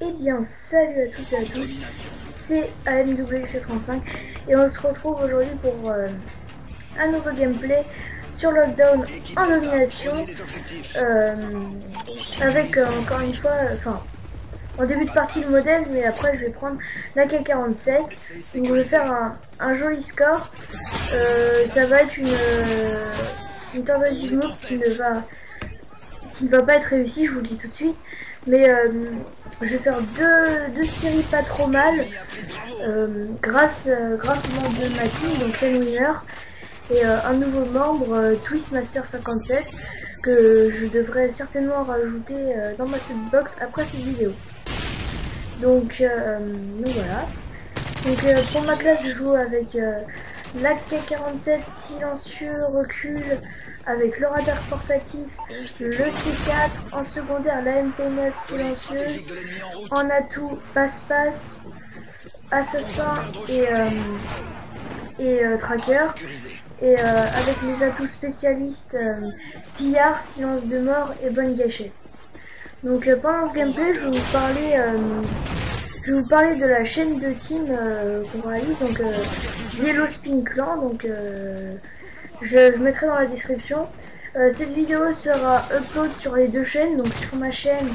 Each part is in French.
Eh bien, salut à toutes et à tous, c'est AMWC35 et on se retrouve aujourd'hui pour un nouveau gameplay sur Lockdown en domination avec encore une fois, en début de partie le modèle, mais après je vais prendre la K47, donc je vais faire un joli score. Ça va être une tentative move qui ne va pas être réussie, je vous le dis tout de suite. Mais je vais faire deux séries pas trop mal grâce au membre de ma team, donc Len Winner, et un nouveau membre, Twistmaster57, que je devrais certainement rajouter dans ma subbox après cette vidéo. Donc voilà. Donc pour ma classe, je joue avec la K47 silencieux, recul, avec le radar portatif, le C4, en secondaire la MP9 silencieuse, en atout passe-passe, assassin et tracker, et avec les atouts spécialistes pillard, silence de mort et bonne gâchette. Donc pendant ce gameplay, je vais vous parler de la chaîne de team qu'on réalise, donc Yellow Spin Clan, donc je mettrai dans la description. Cette vidéo sera upload sur les deux chaînes, donc sur ma chaîne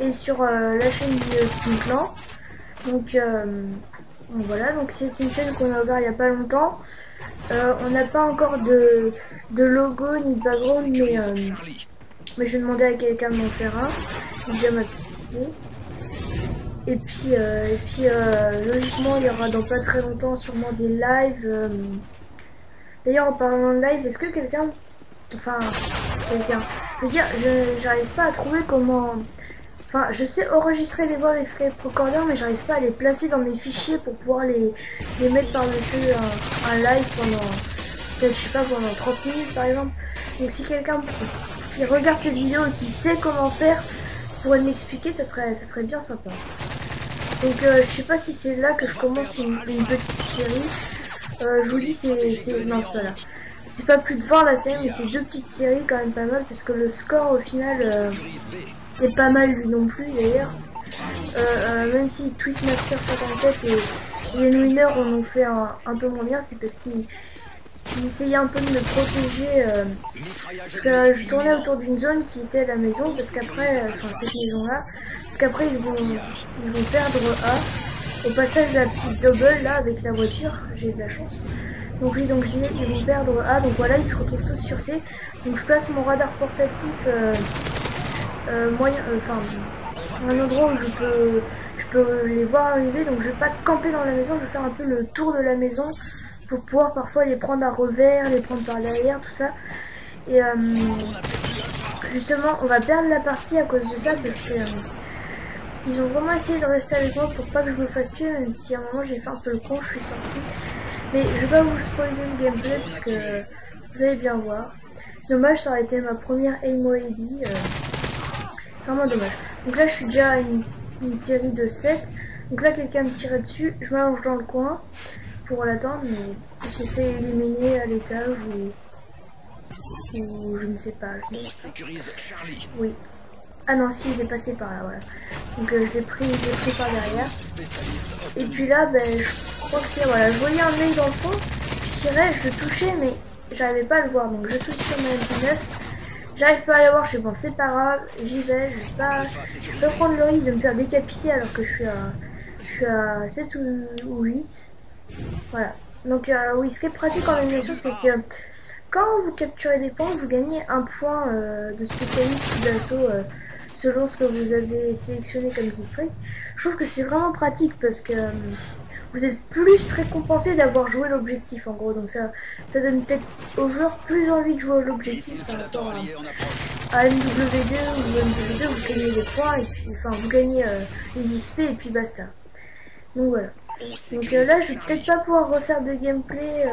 et sur la chaîne du Yellow Spin Clan. Donc voilà, donc c'est une chaîne qu'on a ouvert il n'y a pas longtemps. On n'a pas encore de logo ni de background, mais je vais demander à quelqu'un de m'en faire un. J'ai déjà ma petite idée. Et puis logiquement, il y aura dans pas très longtemps sûrement des lives. D'ailleurs, en parlant de live, est-ce que quelqu'un... Enfin, quelqu'un... Je veux dire, j'arrive pas à trouver comment... Enfin, je sais enregistrer les voix avec Skype Recorder, mais j'arrive pas à les placer dans mes fichiers pour pouvoir les mettre par-dessus un live pendant... Peut-être, je sais pas, pendant 30 minutes par exemple. Donc si quelqu'un qui regarde cette vidéo et qui sait comment faire pourrait m'expliquer, ça serait bien sympa. Donc je sais pas si c'est là que je commence une petite série. Je vous dis, non, c'est pas là. C'est pas plus de 20 la série, mais c'est deux petites séries quand même pas mal, parce que le score au final est pas mal lui non plus d'ailleurs. Même si Twistmaster57 et les Winner en ont fait un peu moins bien, c'est parce qu'ils essayaient un peu de me protéger. Parce que je tournais autour d'une zone qui était la maison, parce qu'après, enfin cette maison là, parce qu'après ils vont perdre A. Au passage de la petite double là avec la voiture, j'ai eu de la chance. Donc oui, donc je disais qu'ils vont perdre A, donc voilà, ils se retrouvent tous sur C. Donc je place mon radar portatif moyen, un endroit où je peux les voir arriver. Donc je vais pas camper dans la maison, je vais faire un peu le tour de la maison pour pouvoir parfois les prendre à revers, les prendre par derrière, tout ça. Et justement, on va perdre la partie à cause de ça parce que ils ont vraiment essayé de rester avec moi pour pas que je me fasse tuer, même si à un moment j'ai fait un peu le con, je suis sortie. Mais je vais pas vous spoiler le gameplay parce que vous allez bien voir. C'est dommage, ça aurait été ma première Aimo AD. C'est vraiment dommage. Donc là je suis déjà à une série de 7. Donc là quelqu'un me tirait dessus, je m'allonge dans le coin pour l'attendre, mais il s'est fait éliminer à l'étage ou je ne sais pas. Oui. Ah non, si, il est passé par là, voilà. Donc je l'ai pris par derrière. Et puis là, ben, je crois que c'est, voilà, je voyais un œil dans le fond, je tirais, je le touchais, mais j'arrivais pas à le voir. Donc je saute sur ma MP9, j'arrive pas à l'avoir, je suis bon, c'est pas grave, j'y vais, je peux prendre le risque de me faire décapiter alors que je suis à 7 ou 8. Voilà. Donc oui, ce qui est pratique en animation, c'est que quand vous capturez des points, vous gagnez un point de spécialiste d'assaut selon ce que vous avez sélectionné comme district. Je trouve que c'est vraiment pratique parce que vous êtes plus récompensé d'avoir joué l'objectif en gros. Donc ça donne peut-être aux joueurs plus envie de jouer l'objectif par rapport à MW2 ou MW2, vous gagnez des points et puis enfin vous gagnez les XP et puis basta. Donc voilà. Donc là je vais peut-être pas pouvoir refaire de gameplay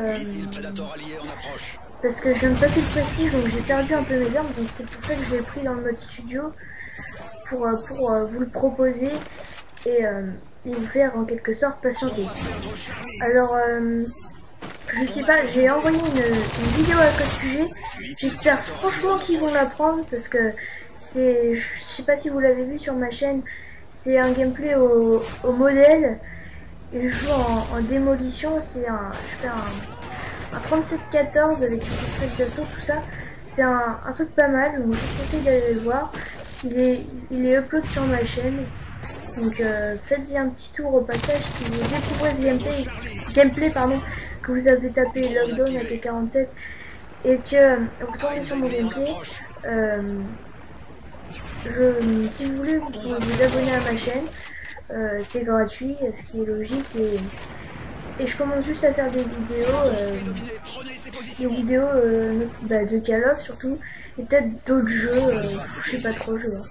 parce que je viens de passer le prestige, donc j'ai perdu un peu mes armes, donc c'est pour ça que je l'ai pris dans le mode studio pour vous le proposer et vous faire en quelque sorte patienter. Alors je sais pas, j'ai envoyé une vidéo à ce sujet, j'espère franchement qu'ils vont la prendre parce que c'est, je sais pas si vous l'avez vu sur ma chaîne, C'est un gameplay au modèle. Et je joue en démolition. Je fais un 37-14 avec des pistolet d'assaut, tout ça. C'est un truc pas mal, donc je vous conseille d'aller le voir. Il est upload sur ma chaîne. Donc faites-y un petit tour au passage si vous découvrez ce gameplay pardon, que vous avez tapé Lockdown AK-47 et que vous tombez sur mon gameplay. Si vous voulez, vous pouvez vous abonner à ma chaîne. C'est gratuit, ce qui est logique. Et je commence juste à faire des vidéos de Call of surtout, et peut-être d'autres jeux, je sais pas trop, je vois.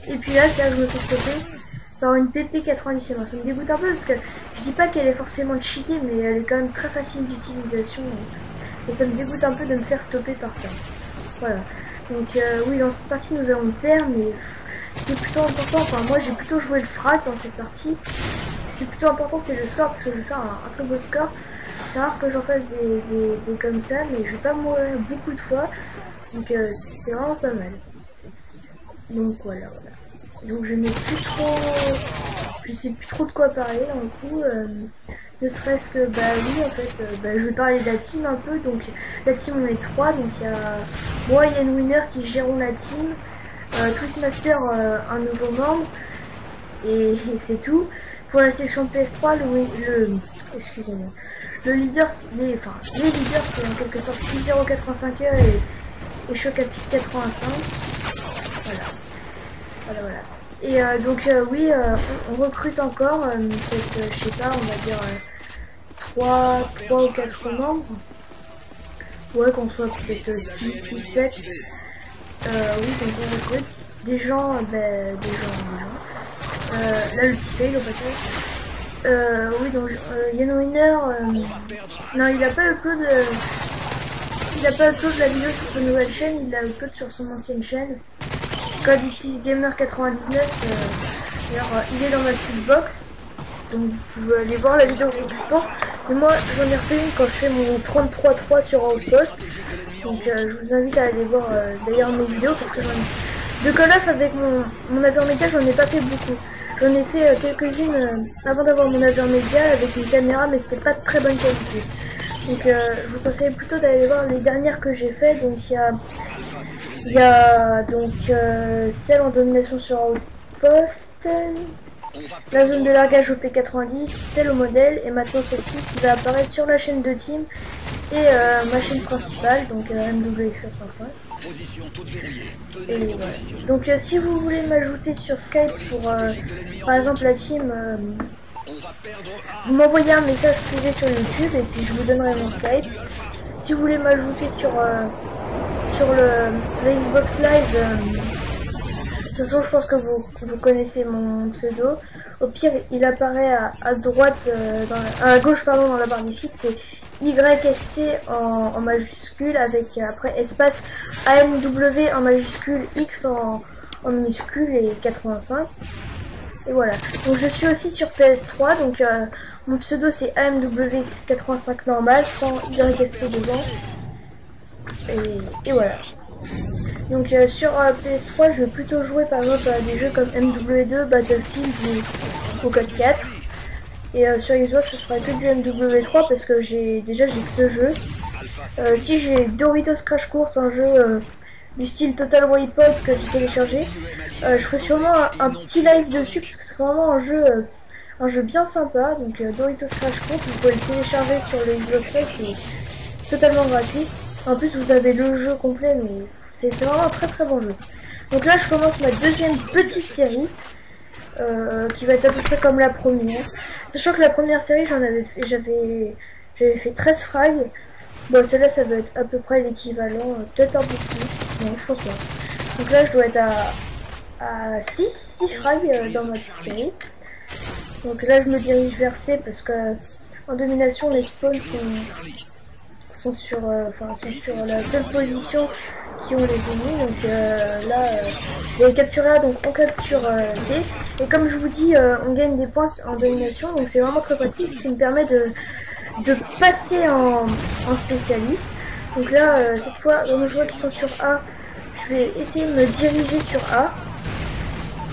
Et puis là, c'est là que je me fais stopper par une PP97. Ça me dégoûte un peu parce que je dis pas qu'elle est forcément cheatée, mais elle est quand même très facile d'utilisation. Et ça me dégoûte un peu de me faire stopper par ça. Voilà. Donc oui, dans cette partie, nous allons perdre, mais ce qui est plutôt important, enfin moi j'ai plutôt joué le frag dans cette partie. Ce qui est plutôt important, c'est le score, parce que je vais faire un très beau score. C'est rare que j'en fasse des comme ça, mais je vais pas mourir beaucoup de fois. Donc c'est vraiment pas mal. Donc voilà. Donc je n'ai plus trop... Je sais plus trop de quoi parler dans le coup. Ne serait-ce que, bah oui, en fait, je vais parler de la team un peu. Donc la team, on est 3. Donc il y a moi et Yann Winner qui gérons la team. Twistmaster, un nouveau membre. Et c'est tout. Pour la section PS3, excusez-moi. Le leader, les leaders, c'est en quelque sorte P085E et Choc à Pic 85. Voilà. Et oui, on recrute encore, peut-être, je sais pas, on va dire 3 ou 4 membres. Ouais, qu'on soit peut-être 6, 7. Oui, donc on recrute des gens, des gens. Là, le petit fail au passage. Oui, donc Yann Winner, non, il a pas upload la vidéo sur sa nouvelle chaîne, il l'a upload sur son ancienne chaîne. Code X6 Gamer 99, il est dans ma box, donc vous pouvez aller voir la vidéo complètement. Et moi j'en ai refait une quand je fais mon 33.3 sur Outpost, donc je vous invite à aller voir d'ailleurs mes vidéos parce que de Call of avec mon avion média j'en ai pas fait beaucoup. J'en ai fait quelques-unes avant d'avoir mon avion média avec une caméra, mais c'était pas de très bonne qualité. Donc je vous conseille plutôt d'aller voir les dernières que j'ai fait. Donc il y a donc celle en domination sur Outpost, la zone de largage au P90, celle au modèle, et maintenant celle-ci qui va apparaître sur la chaîne de team et ma chaîne principale, donc MWX85. Et voilà. Donc si vous voulez m'ajouter sur Skype pour par exemple la team, vous m'envoyez un message privé sur YouTube et puis je vous donnerai mon Skype. Si vous voulez m'ajouter sur le Xbox Live, de toute façon je pense que vous connaissez mon pseudo. Au pire il apparaît à droite, à gauche pardon, dans la barre des feeds, c'est YSC en majuscule avec après espace AMW en majuscule, X en minuscule et 85. Et voilà. Donc je suis aussi sur PS3, donc mon pseudo c'est AMWX85 normal, sans YSC devant. Et voilà. Donc sur PS3, je vais plutôt jouer par exemple à des jeux comme MW2, Battlefield ou Code 4. Et sur Xbox, ce sera que du MW3 parce que j'ai que ce jeu. Si j'ai Doritos Crash Course, un jeu du style Total Wipeout que j'ai téléchargé, je ferai sûrement un petit live dessus parce que c'est vraiment un jeu bien sympa. Donc Doritos Crash Course, vous pouvez le télécharger sur le Xbox Live, c'est totalement gratuit. En plus vous avez le jeu complet, mais c'est vraiment un très bon jeu. Donc là je commence ma deuxième petite série. Qui va être à peu près comme la première. Sachant que la première série j'avais fait 13 frags. Bon celle-là ça doit être à peu près l'équivalent, peut-être un peu plus. Non je pense pas. Donc là je dois être à 6 frags dans ma petite série. Donc là je me dirige vers C parce que en domination les spawns sont sur la seule position qui ont les ennemis. Donc là vous avez capturé A, donc on capture C, et comme je vous dis on gagne des points en domination, donc c'est vraiment très pratique, ce qui me permet de passer en spécialiste. Donc là cette fois je vois qu'ils sont sur A, je vais essayer de me diriger sur A.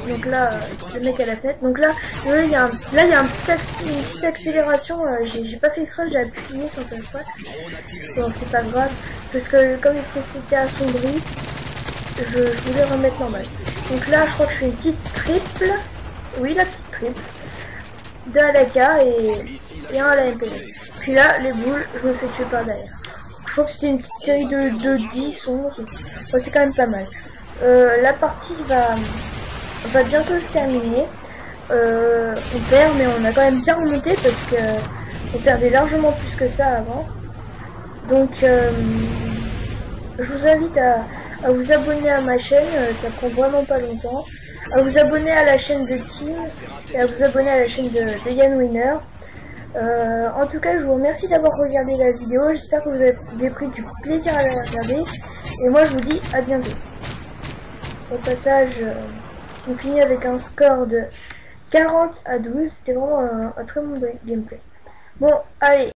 Donc là, le mec à la fenêtre. Donc là, il y a une petite accélération. J'ai pas fait exprès, j'ai appuyé sans faire exprès. Bon, c'est pas grave. Parce que comme c'était assombri, je voulais remettre normal. Donc là, je crois que je fais une petite triple. Oui, la petite triple. 2 à la K et 1 à la MP. Puis là, les boules, je me fais tuer par derrière. Je crois que c'était une petite série de 10, 11. Bon, c'est quand même pas mal. La partie va bientôt se terminer. On perd, mais on a quand même bien remonté parce que on perdait largement plus que ça avant. Donc, je vous invite à vous abonner à ma chaîne, ça prend vraiment pas longtemps. À vous abonner à la chaîne de Team et à vous abonner à la chaîne de Yann Winner. En tout cas, je vous remercie d'avoir regardé la vidéo. J'espère que vous avez pris du plaisir à la regarder. Et moi, je vous dis à bientôt. Au passage, on finit avec un score de 40 à 12. C'était vraiment un très bon gameplay. Bon, allez.